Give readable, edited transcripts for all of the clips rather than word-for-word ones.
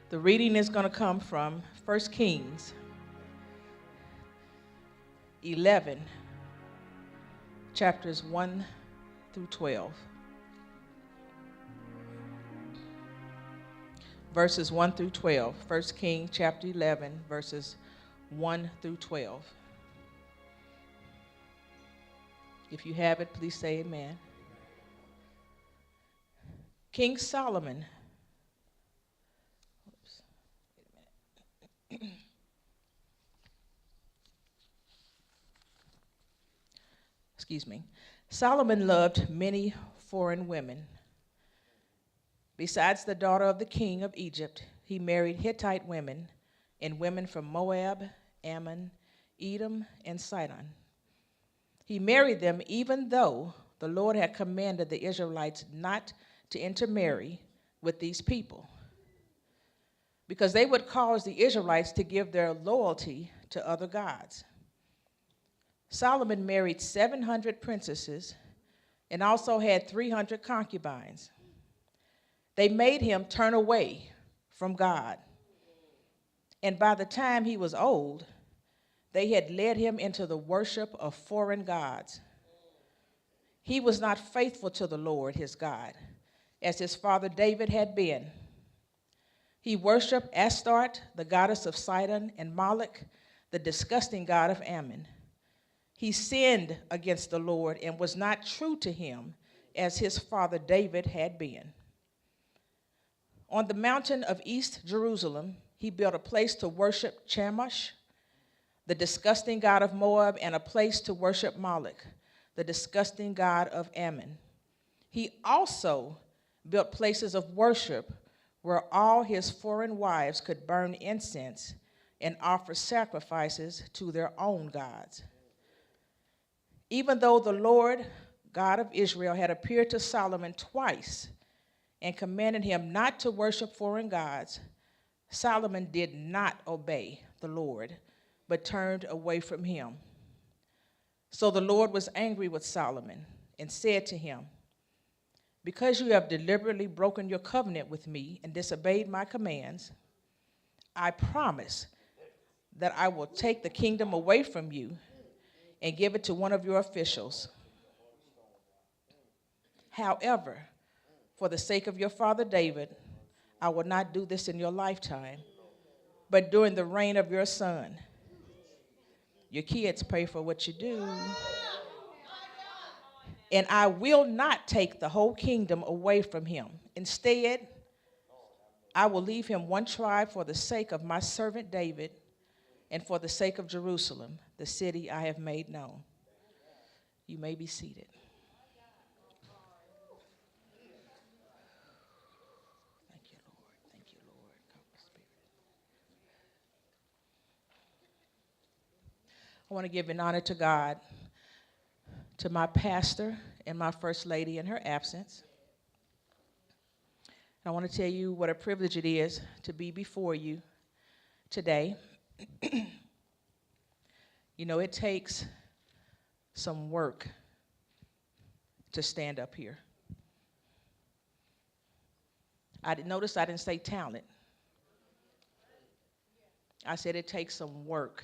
The reading is going to come from 1 Kings 11, chapters 1 through 12. Verses 1 through 12. 1 Kings chapter 11, verses 1 through 12. If you have it, please say amen. King Solomon. Oops, wait a minute. Excuse me. Solomon loved many foreign women. Besides the daughter of the king of Egypt, he married Hittite women and women from Moab, Ammon, Edom, and Sidon. He married them even though the Lord had commanded the Israelites not to intermarry with these people, because they would cause the Israelites to give their loyalty to other gods. Solomon married 700 princesses and also had 300 concubines. They made him turn away from God. And by the time he was old, they had led him into the worship of foreign gods. He was not faithful to the Lord, his God, as his father David had been. He worshiped Astarte, the goddess of Sidon, and Moloch, the disgusting god of Ammon. He sinned against the Lord and was not true to him as his father David had been. On the mountain of East Jerusalem, he built a place to worship Chemosh, the disgusting god of Moab, and a place to worship Moloch, the disgusting god of Ammon. He also built places of worship where all his foreign wives could burn incense and offer sacrifices to their own gods. Even though the Lord God of Israel had appeared to Solomon twice and commanded him not to worship foreign gods, Solomon did not obey the Lord, but turned away from him. So the Lord was angry with Solomon and said to him, "Because you have deliberately broken your covenant with me and disobeyed my commands, I promise that I will take the kingdom away from you and give it to one of your officials. However, for the sake of your father David, I will not do this in your lifetime, but during the reign of your son. Your kids pay for what you do. And I will not take the whole kingdom away from him. Instead, I will leave him one tribe for the sake of my servant David and for the sake of Jerusalem, the city I have made known." You may be seated. Thank you, Lord. Thank you, Lord. Come, Spirit. I want to give an honor to God, to my pastor and my first lady in her absence. I want to tell you what a privilege it is to be before you today. You know, it takes some work to stand up here. Notice I didn't say talent. I said it takes some work.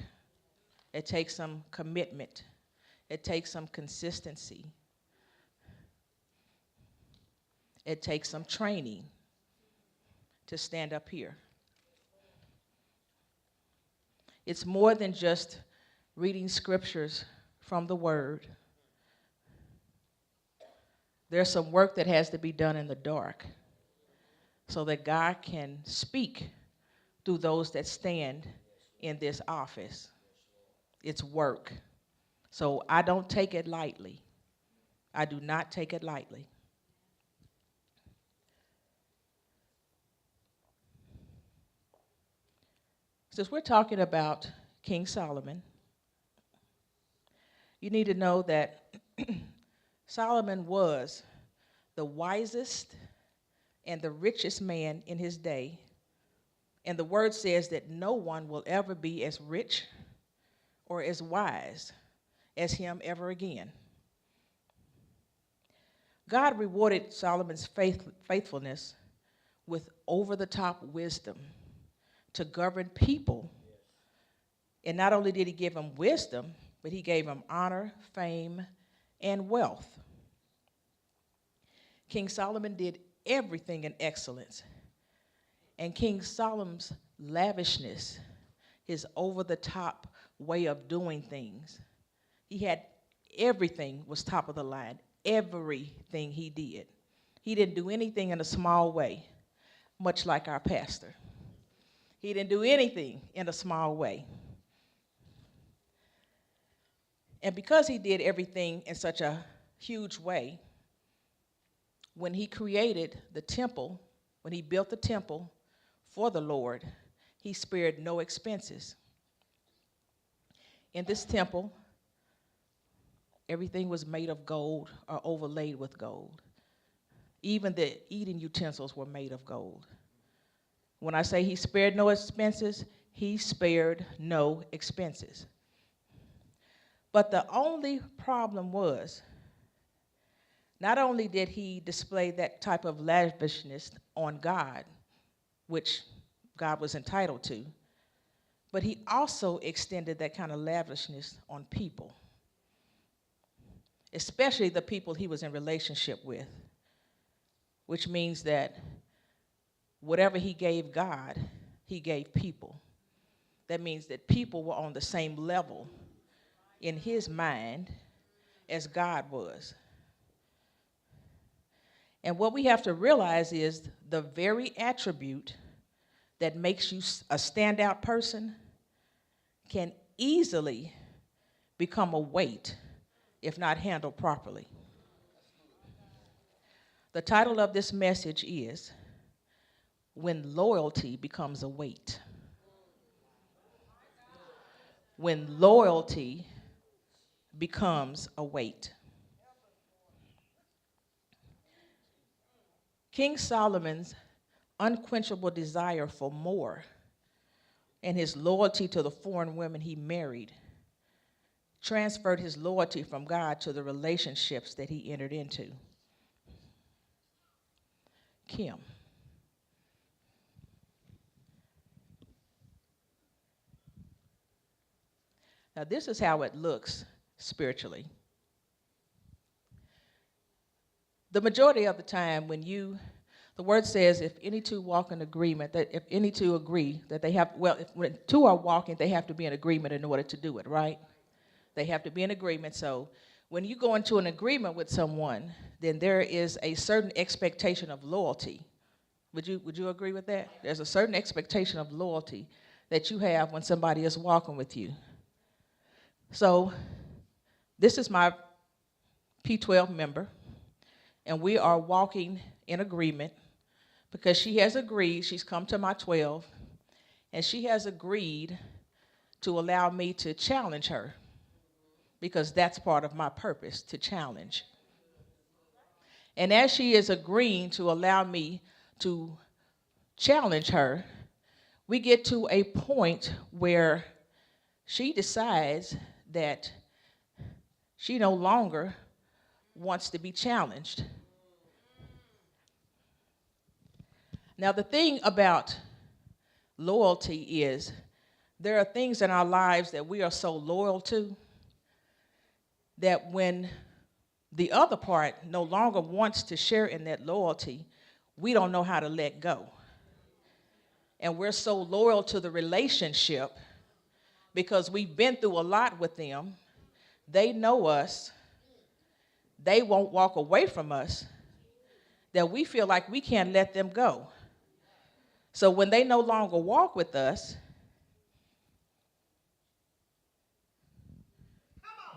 It takes some commitment. It takes some consistency. It takes some training to stand up here. It's more than just reading scriptures from the Word. There's some work that has to be done in the dark so that God can speak through those that stand in this office. It's work. So I don't take it lightly. I do not take it lightly. Since we're talking about King Solomon, you need to know that Solomon was the wisest and the richest man in his day. And the word says that no one will ever be as rich or as wise as him ever again. God rewarded Solomon's faithfulness with over-the-top wisdom to govern people. And not only did he give him wisdom, but he gave him honor, fame, and wealth. King Solomon did everything in excellence. And King Solomon's lavishness, his over-the-top way of doing things, he had everything was top of the line, everything he did. He didn't do anything in a small way, much like our pastor. He didn't do anything in a small way. And because he did everything in such a huge way, when he created the temple, when he built the temple for the Lord, he spared no expenses. In this temple, everything was made of gold or overlaid with gold. Even the eating utensils were made of gold. When I say he spared no expenses, he spared no expenses. But the only problem was, not only did he display that type of lavishness on God, which God was entitled to, but he also extended that kind of lavishness on people, especially the people he was in relationship with, which means that whatever he gave God, he gave people. That means that people were on the same level in his mind as God was. And what we have to realize is the very attribute that makes you a standout person can easily become a weight if not handled properly. The title of this message is When Loyalty Becomes a Weight. When loyalty becomes a weight. King Solomon's unquenchable desire for more and his loyalty to the foreign women he married transferred his loyalty from God to the relationships that he entered into. Kim. Now, this is how it looks spiritually. The majority of the time when the word says if any two walk in agreement, that if any two agree that they have, well, when two are walking, they have to be in agreement in order to do it, right? They have to be in agreement. So when you go into an agreement with someone, then there is a certain expectation of loyalty. Would you agree with that? There's a certain expectation of loyalty that you have when somebody is walking with you. So this is my P12 member, and we are walking in agreement because she has agreed, she's come to my 12, and she has agreed to allow me to challenge her because that's part of my purpose, to challenge. And as she is agreeing to allow me to challenge her, we get to a point where she decides that she no longer wants to be challenged. Now, the thing about loyalty is there are things in our lives that we are so loyal to that when the other part no longer wants to share in that loyalty, we don't know how to let go. And we're so loyal to the relationship because we've been through a lot with them. They know us. They won't walk away from us, that we feel like we can't let them go. So when they no longer walk with us,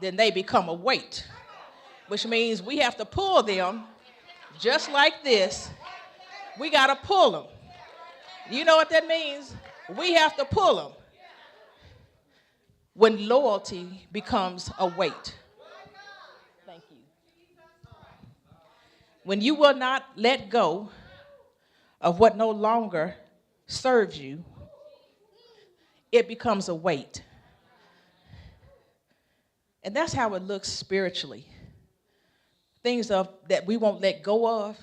then they become a weight, which means we have to pull them just like this. We got to pull them. You know what that means? We have to pull them when loyalty becomes a weight. Thank you. When you will not let go of what no longer serves you, it becomes a weight. And that's how it looks spiritually. Things that we won't let go of,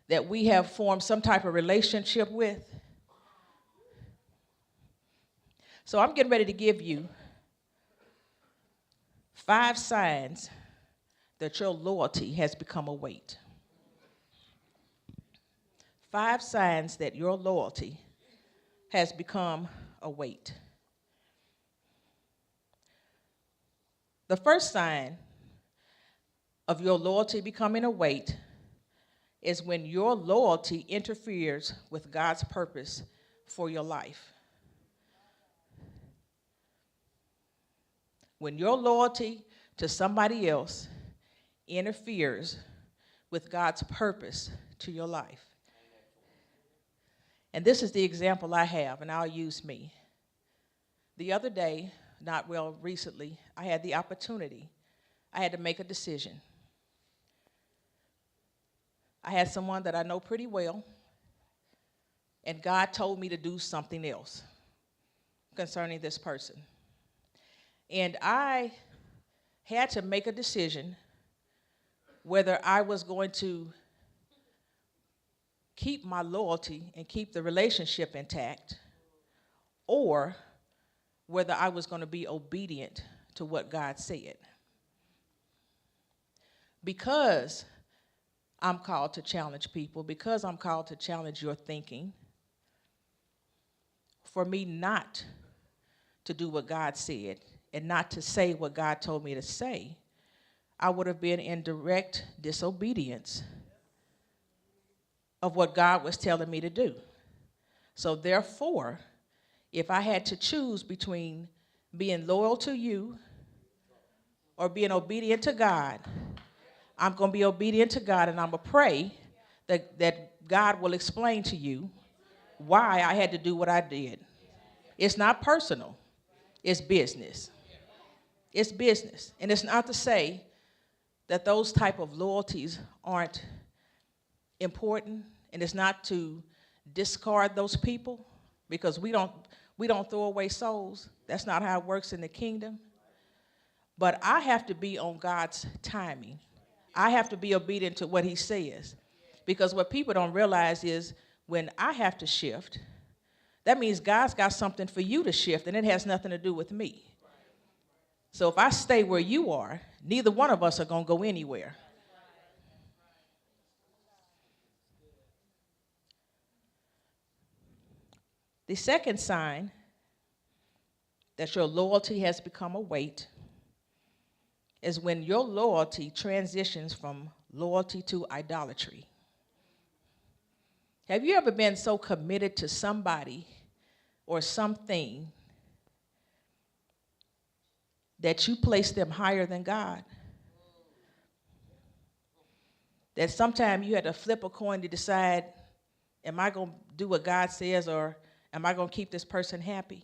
that we have formed some type of relationship with, So I'm getting ready to give you 5 signs that your loyalty has become a weight. 5 signs that your loyalty has become a weight. The first sign of your loyalty becoming a weight is when your loyalty interferes with God's purpose for your life. When your loyalty to somebody else interferes with God's purpose to your life. And this is the example I have, and I'll use me. The other day, recently, I had the opportunity. I had to make a decision. I had someone that I know pretty well, and God told me to do something else concerning this person. And I had to make a decision whether I was going to keep my loyalty and keep the relationship intact, or whether I was going to be obedient to what God said. Because I'm called to challenge people, because I'm called to challenge your thinking, for me not to do what God said and not to say what God told me to say, I would have been in direct disobedience of what God was telling me to do. So therefore, if I had to choose between being loyal to you or being obedient to God, I'm going to be obedient to God, and I'm going to pray that God will explain to you why I had to do what I did. It's not personal. It's business. It's business. And it's not to say that those type of loyalties aren't important, and it's not to discard those people, because we don't throw away souls. That's not how it works in the kingdom. But I have to be on God's timing. I have to be obedient to what he says. Because what people don't realize is when I have to shift, that means God's got something for you to shift, and it has nothing to do with me. So if I stay where you are, neither one of us are going to go anywhere. The second sign that your loyalty has become a weight is when your loyalty transitions from loyalty to idolatry. Have you ever been so committed to somebody or something that you place them higher than God? That sometimes you had to flip a coin to decide, am I going to do what God says, or am I going to keep this person happy?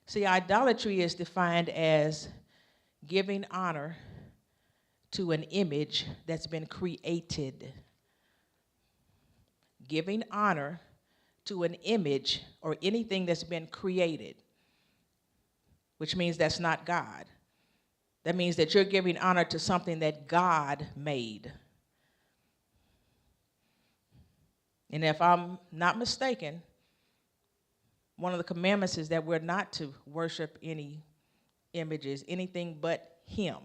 See, idolatry is defined as giving honor to an image that's been created. Giving honor to an image or anything that's been created, which means that's not God. That means that you're giving honor to something that God made. And if I'm not mistaken, one of the commandments is that we're not to worship any images, anything but him.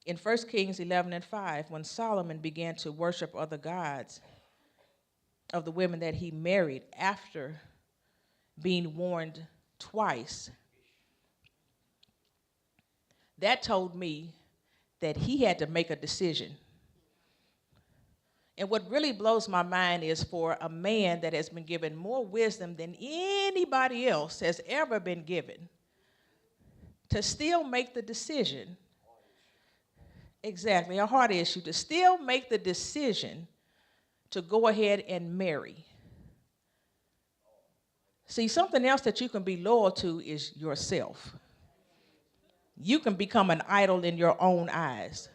In 1 Kings 11:5, when Solomon began to worship other gods of the women that he married after being warned twice, that told me that he had to make a decision. And what really blows my mind is for a man that has been given more wisdom than anybody else has ever been given to still make the decision. Exactly, a heart issue, to still make the decision to go ahead and marry. See, something else that you can be loyal to is yourself. You can become an idol in your own eyes.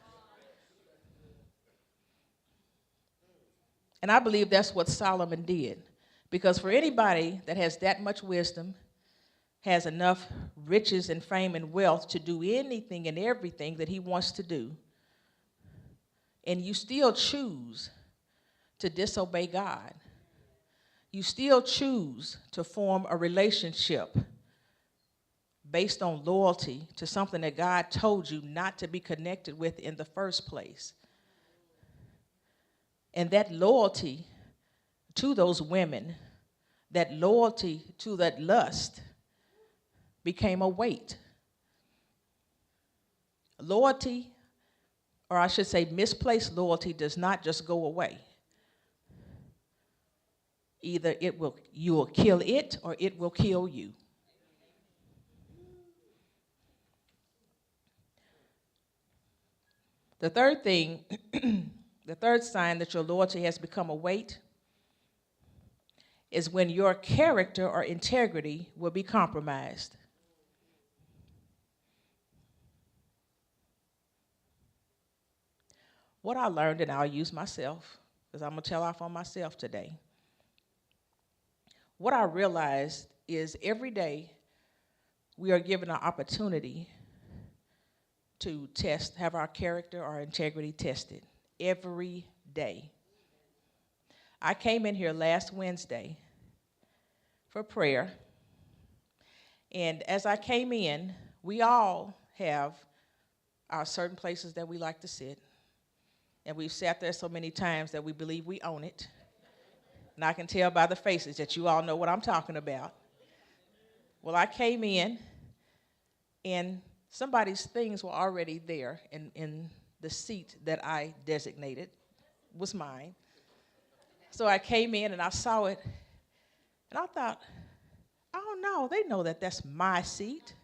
And I believe that's what Solomon did. Because for anybody that has that much wisdom, has enough riches and fame and wealth to do anything and everything that he wants to do, and you still choose to disobey God, you still choose to form a relationship based on loyalty to something that God told you not to be connected with in the first place. And that loyalty to those women, that loyalty to that lust became a weight. Loyalty, or I should say misplaced loyalty, does not just go away. Either you will kill it or it will kill you. The third thing, the third sign that your loyalty has become a weight is when your character or integrity will be compromised. What I learned, and I'll use myself, because I'm going to tell off on myself today. What I realized is every day we are given an opportunity to have our character or integrity tested. Every day. I came in here last Wednesday for prayer, and as I came in, we all have our certain places that we like to sit, and we've sat there so many times that we believe we own it, and I can tell by the faces that you all know what I'm talking about. Well, I came in, and somebody's things were already there in the seat that I designated was mine. So I came in and I saw it, and I thought, oh no, they know that that's my seat.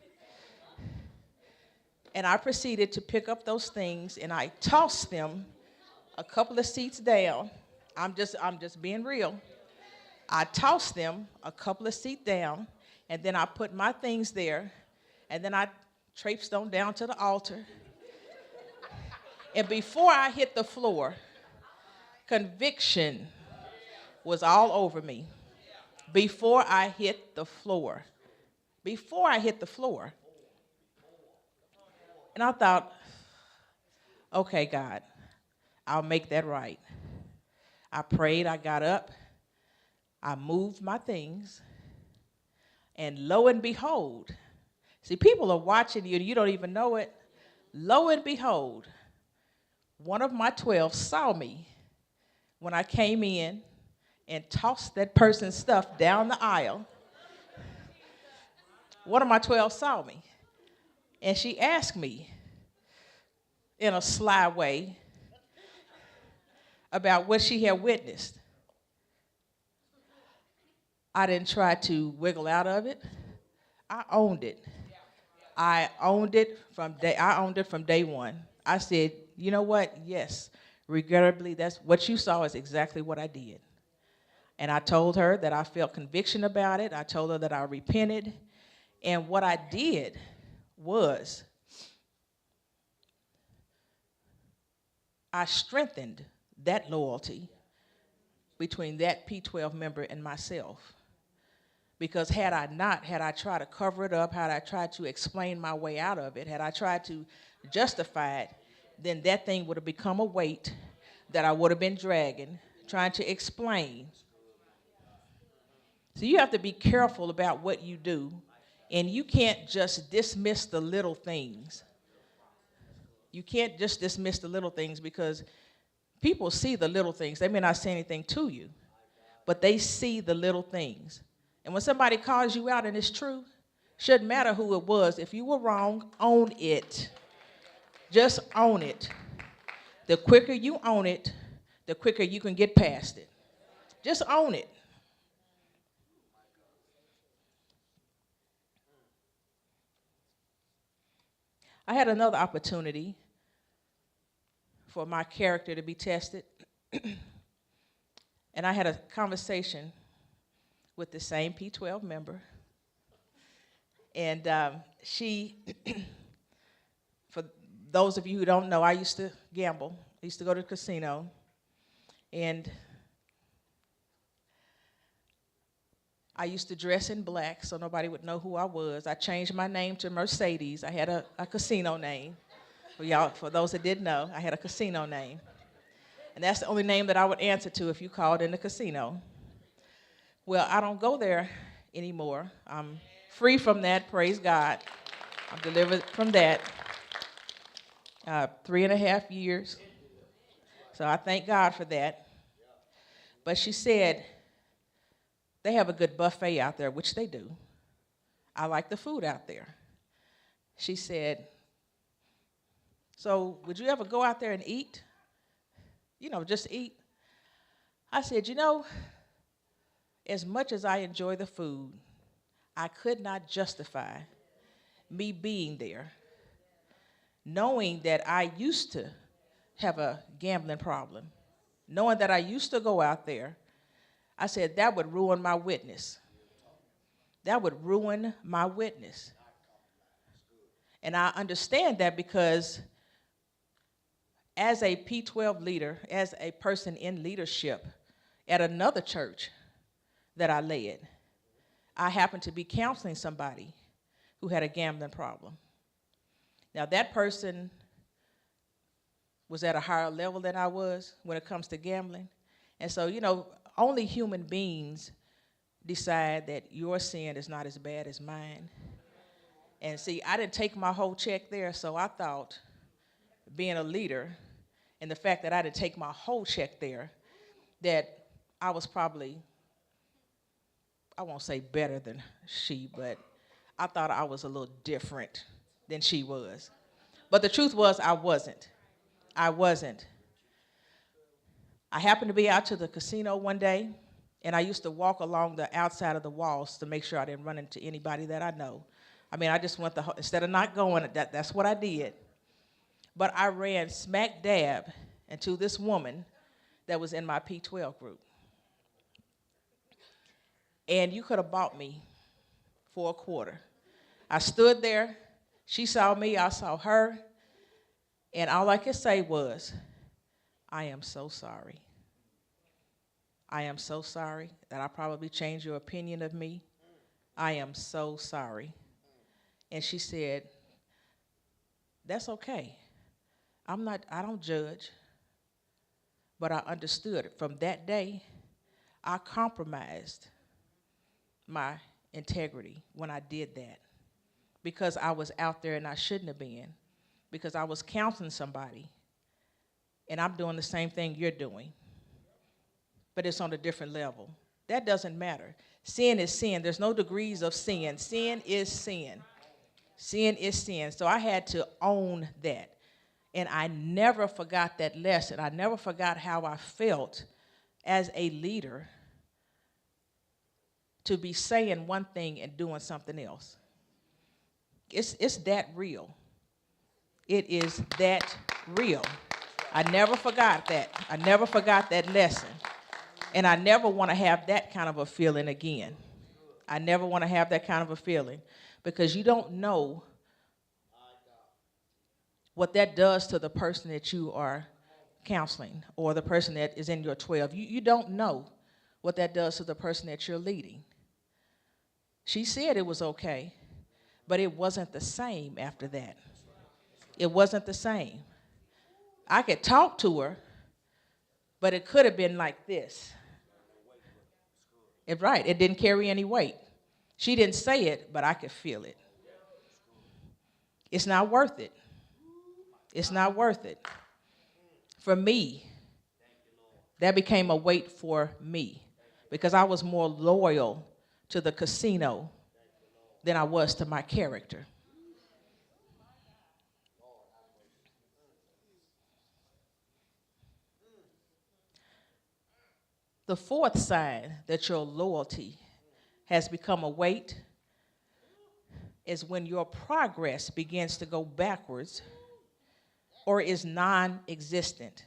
And I proceeded to pick up those things and I tossed them a couple of seats down. I'm just being real. I tossed them a couple of seats down, and then I put my things there, and then I traipsed on down to the altar. And before I hit the floor, conviction was all over me. Before I hit the floor. And I thought, okay, God, I'll make that right. I prayed, I got up, I moved my things, and lo and behold, see, people are watching you and you don't even know it. Lo and behold, one of my 12 saw me when I came in and tossed that person's stuff down the aisle. One of my 12 saw me, and she asked me in a sly way about what she had witnessed. I didn't try to wiggle out of it. I owned it. I owned it from day one. I said, you know what? Yes, regrettably, that's what you saw is exactly what I did. And I told her that I felt conviction about it. I told her that I repented. And what I did was I strengthened that loyalty between that P12 member and myself. Because had I tried to cover it up, had I tried to explain my way out of it, had I tried to justify it, then that thing would have become a weight that I would have been dragging, trying to explain. So you have to be careful about what you do, and you can't just dismiss the little things. You can't just dismiss the little things because people see the little things. They may not say anything to you, but they see the little things. And when somebody calls you out and it's true, shouldn't matter who it was. If you were wrong, own it. Just own it. The quicker you own it, the quicker you can get past it. Just own it. I had another opportunity for my character to be tested. And I had a conversation with the same P12 member. And she, for those of you who don't know, I used to gamble. I used to go to the casino. And I used to dress in black so nobody would know who I was. I changed my name to Mercedes. I had a casino name. For those that didn't know, I had a casino name. And that's the only name that I would answer to if you called in the casino. Well, I don't go there anymore. I'm free from that, praise God. I'm delivered from that. 3.5 years. So I thank God for that. But she said, they have a good buffet out there, which they do. I like the food out there. She said, so would you ever go out there and eat? Just eat. I said, as much as I enjoy the food, I could not justify me being there, knowing that I used to have a gambling problem, knowing that I used to go out there. I said, that would ruin my witness. That would ruin my witness. And I understand that because as a P12 leader, as a person in leadership at another church that I led, I happened to be counseling somebody who had a gambling problem. Now, that person was at a higher level than I was when it comes to gambling. And so, only human beings decide that your sin is not as bad as mine. And see, I didn't take my whole check there, so I thought being a leader and the fact that I didn't take my whole check there, that I was probably, I won't say better than she, but I thought I was a little different than she was. But the truth was I wasn't. I wasn't. I happened to be out to the casino one day, and I used to walk along the outside of the walls to make sure I didn't run into anybody that I know. I just went instead of not going, that's what I did. But I ran smack dab into this woman that was in my P12 group. And you could have bought me for a quarter. I stood there. She saw me. I saw her. And all I could say was, I am so sorry. I am so sorry that I probably changed your opinion of me. I am so sorry. And she said, that's okay. I don't judge. But I understood from that day, I compromised my integrity when I did that because I was out there and I shouldn't have been, because I was counseling somebody and I'm doing the same thing you're doing, but it's on a different level. That doesn't matter. Sin is sin. There's no degrees of sin. Sin is sin. Sin is sin. So I had to own that. And I never forgot that lesson. I never forgot how I felt as a leader to be saying one thing and doing something else. It's that real. It is that real. I never forgot that. I never forgot that lesson. And I never want to have that kind of a feeling again. I never want to have that kind of a feeling because you don't know what that does to the person that you are counseling or the person that is in your 12. You don't know what that does to the person that you're leading. She said it was okay, but it wasn't the same after that. It wasn't the same. I could talk to her, but it could have been like this. Right, it didn't carry any weight. She didn't say it, but I could feel it. It's not worth it. It's not worth it. For me, that became a weight for me because I was more loyal to the casino than I was to my character. The fourth sign that your loyalty has become a weight is when your progress begins to go backwards or is non-existent.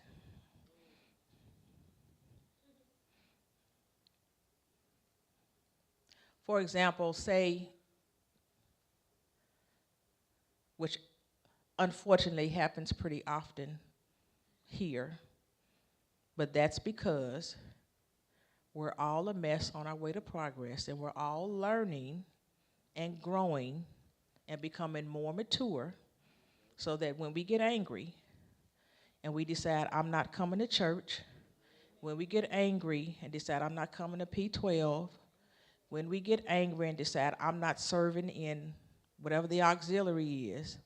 For example, say, which unfortunately happens pretty often here, but that's because we're all a mess on our way to progress, and we're all learning and growing and becoming more mature so that when we get angry and we decide, I'm not coming to church. When we get angry and decide, I'm not coming to P12. When we get angry and decide, I'm not serving in whatever the auxiliary is.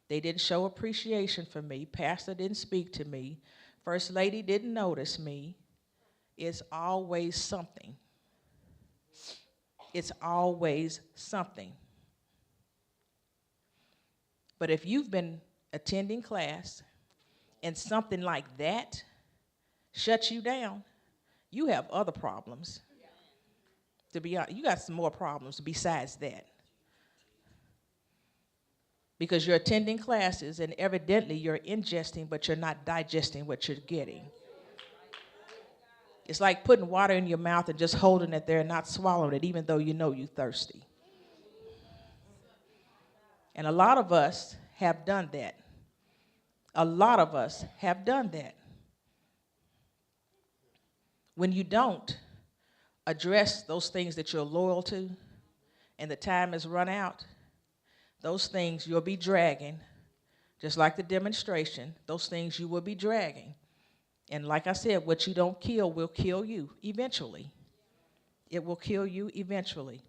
They didn't show appreciation for me. Pastor didn't speak to me. First lady didn't notice me. It's always something. It's always something. But if you've been attending class and something like that shuts you down, you have other problems. To be honest, you got some more problems besides that. Because you're attending classes and evidently you're ingesting, but you're not digesting what you're getting. It's like putting water in your mouth and just holding it there and not swallowing it, even though you know you're thirsty. And a lot of us have done that. A lot of us have done that. When you don't address those things that you're loyal to and the time has run out, those things you'll be dragging, just like the demonstration, those things you will be dragging. And like I said, what you don't kill will kill you eventually. It will kill you eventually.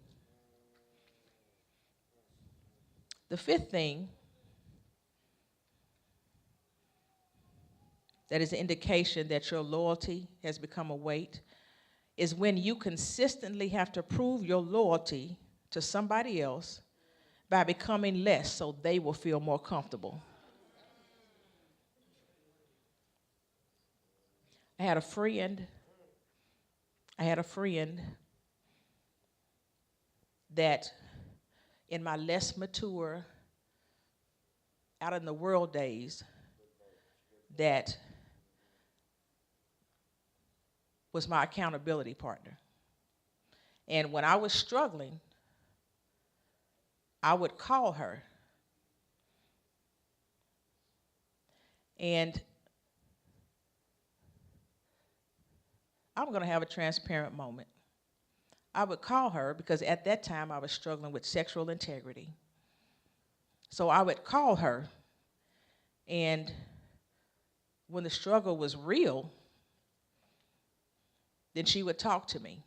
The fifth thing that is an indication that your loyalty has become a weight is when you consistently have to prove your loyalty to somebody else by becoming less so they will feel more comfortable. I had a friend that in my less mature, out in the world days, that was my accountability partner. And when I was struggling, I would call her. And I'm going to have a transparent moment. I would call her because at that time I was struggling with sexual integrity. So I would call her, and when the struggle was real, then she would talk to me.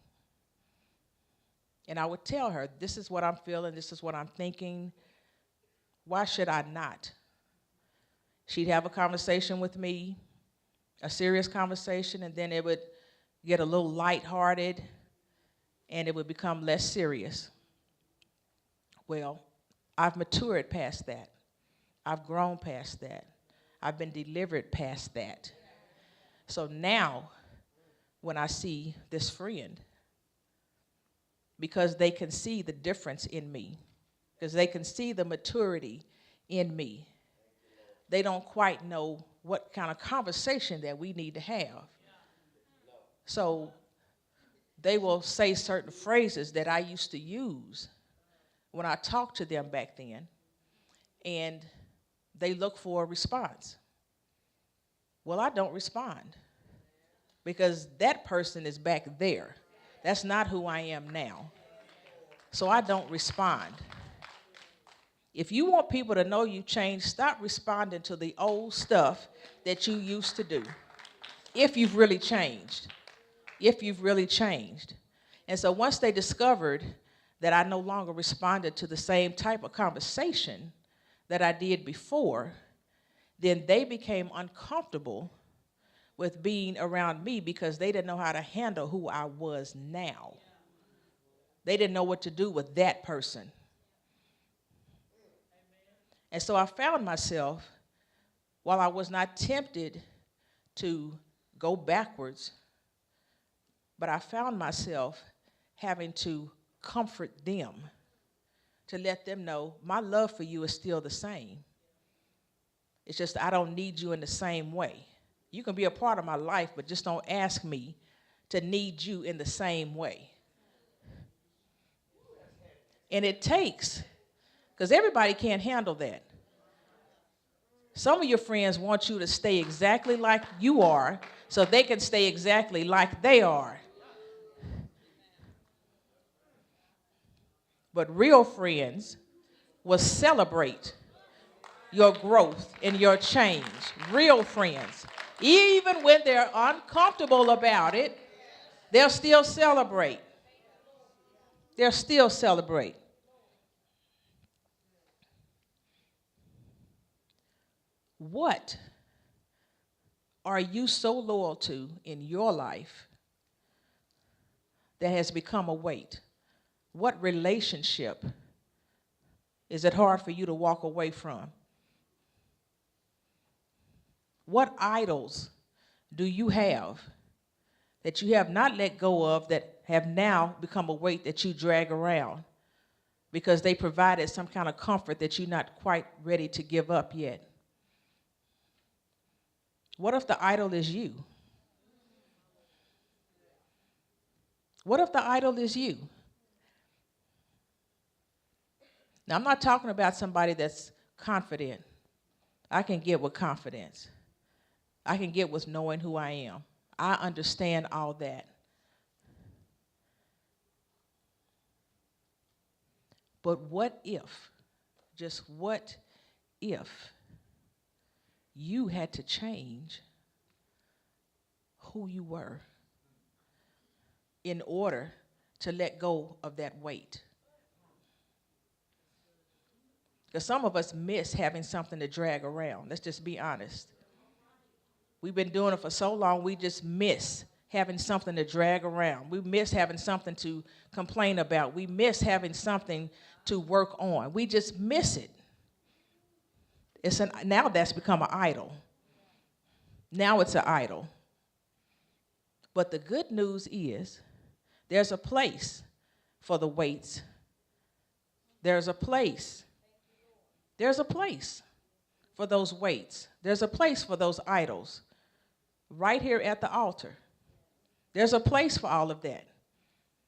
And I would tell her, this is what I'm feeling, this is what I'm thinking. Why should I not? She'd have a conversation with me, a serious conversation, and then it would get a little lighthearted, and it would become less serious. Well, I've matured past that. I've grown past that. I've been delivered past that. So now, when I see this friend, because they can see the difference in me, because they can see the maturity in me, they don't quite know what kind of conversation that we need to have. So they will say certain phrases that I used to use when I talked to them back then, and they look for a response. Well, I don't respond because that person is back there. That's not who I am now. So I don't respond. If you want people to know you changed, stop responding to the old stuff that you used to do. If you've really changed. If you've really changed. And so once they discovered that I no longer responded to the same type of conversation that I did before, then they became uncomfortable with being around me because they didn't know how to handle who I was now. They didn't know what to do with that person. And so I found myself, while I was not tempted to go backwards, but I found myself having to comfort them, to let them know my love for you is still the same. It's just I don't need you in the same way. You can be a part of my life, but just don't ask me to need you in the same way. And it takes, because everybody can't handle that. Some of your friends want you to stay exactly like you are so they can stay exactly like they are. But real friends will celebrate your growth and your change. Real friends. Even when they're uncomfortable about it, they'll still celebrate. They'll still celebrate. What are you so loyal to in your life that has become a weight? What relationship is it hard for you to walk away from? What idols do you have that you have not let go of that have now become a weight that you drag around because they provided some kind of comfort that you're not quite ready to give up yet? What if the idol is you? What if the idol is you? Now, I'm not talking about somebody that's confident. I can get with confidence. I can get with knowing who I am. I understand all that. But what if, just what if, you had to change who you were in order to let go of that weight? Because some of us miss having something to drag around. Let's just be honest. We've been doing it for so long, we just miss having something to drag around. We miss having something to complain about. We miss having something to work on. We just miss it. Now that's become an idol. Now it's an idol. But the good news is there's a place for the weights. There's a place. There's a place for those weights. There's a place for those idols right here at the altar. There's a place for all of that.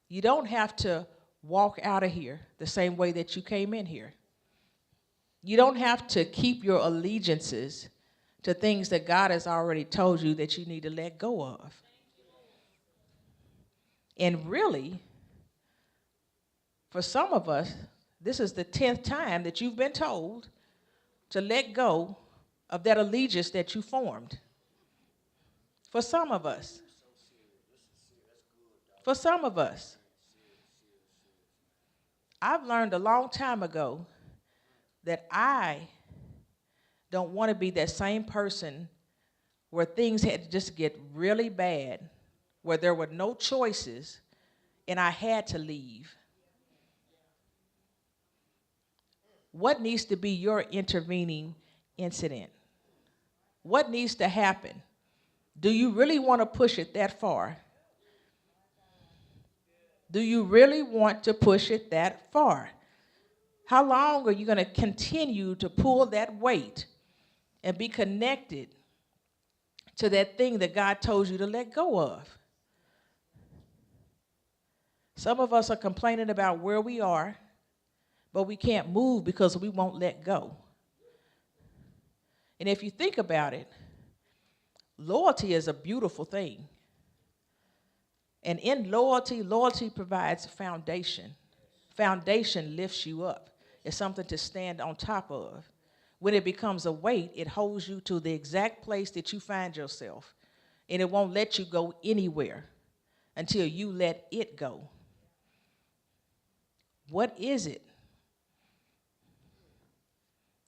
You don't have to walk out of here the same way that you came in here. You don't have to keep your allegiances to things that God has already told you that you need to let go of. And really, for some of us, this is the 10th time that you've been told to let go of that allegiance that you formed. For some of us. For some of us. I've learned a long time ago that I don't want to be that same person where things had to just get really bad, where there were no choices, and I had to leave. What needs to be your intervening incident? What needs to happen? Do you really want to push it that far? Do you really want to push it that far? How long are you going to continue to pull that weight and be connected to that thing that God told you to let go of? Some of us are complaining about where we are, but we can't move because we won't let go. And if you think about it, loyalty is a beautiful thing. And in loyalty, loyalty provides foundation. Foundation lifts you up. It's something to stand on top of. When it becomes a weight, it holds you to the exact place that you find yourself. And it won't let you go anywhere until you let it go. What is it?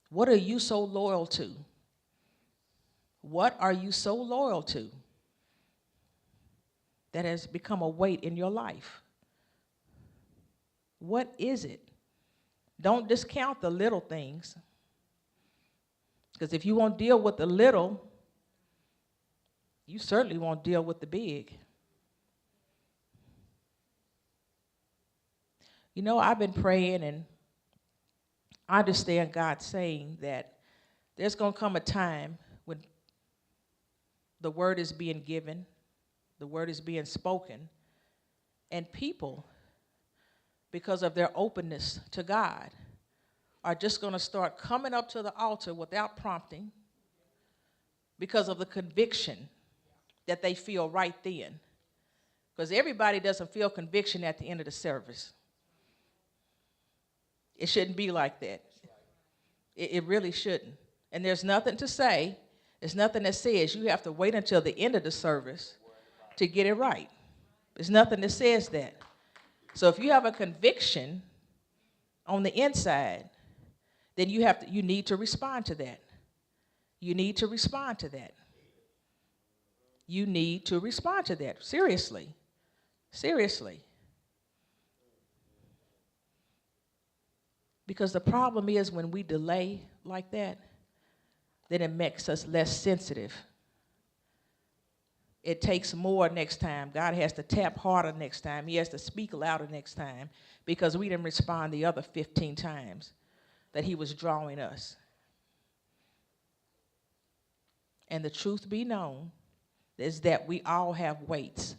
What are you so loyal to? What are you so loyal to that has become a weight in your life? What is it? Don't discount the little things. Because if you won't deal with the little, you certainly won't deal with the big. You know, I've been praying, and I understand God saying that there's going to come a time when the word is being given, the word is being spoken, and people, because of their openness to God, are just going to start coming up to the altar without prompting because of the conviction that they feel right then. Because everybody doesn't feel conviction at the end of the service. It shouldn't be like that. It really shouldn't. And there's nothing to say. There's nothing that says you have to wait until the end of the service to get it right. There's nothing that says that. So if you have a conviction on the inside, then you need to respond to that. You need to respond to that. You need to respond to that. Seriously. Seriously. Because the problem is when we delay like that, then it makes us less sensitive. It takes more next time. God has to tap harder next time. He has to speak louder next time because we didn't respond the other 15 times that he was drawing us. And the truth be known is that we all have weights.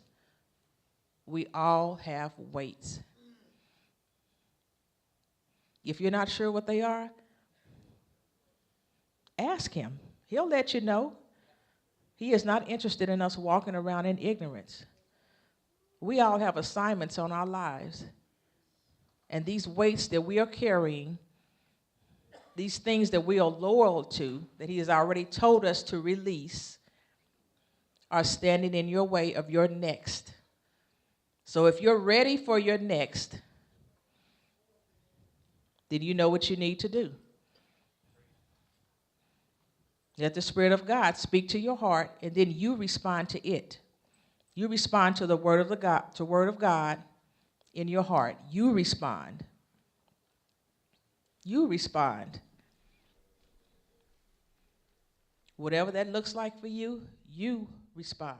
We all have weights. If you're not sure what they are, ask him. He'll let you know. He is not interested in us walking around in ignorance. We all have assignments on our lives. And these weights that we are carrying, these things that we are loyal to, that he has already told us to release, are standing in your way of your next. So if you're ready for your next, then you know what you need to do. Let the Spirit of God speak to your heart, and then you respond to it. You respond to the word of God in your heart. You respond. You respond. Whatever that looks like for you, you respond.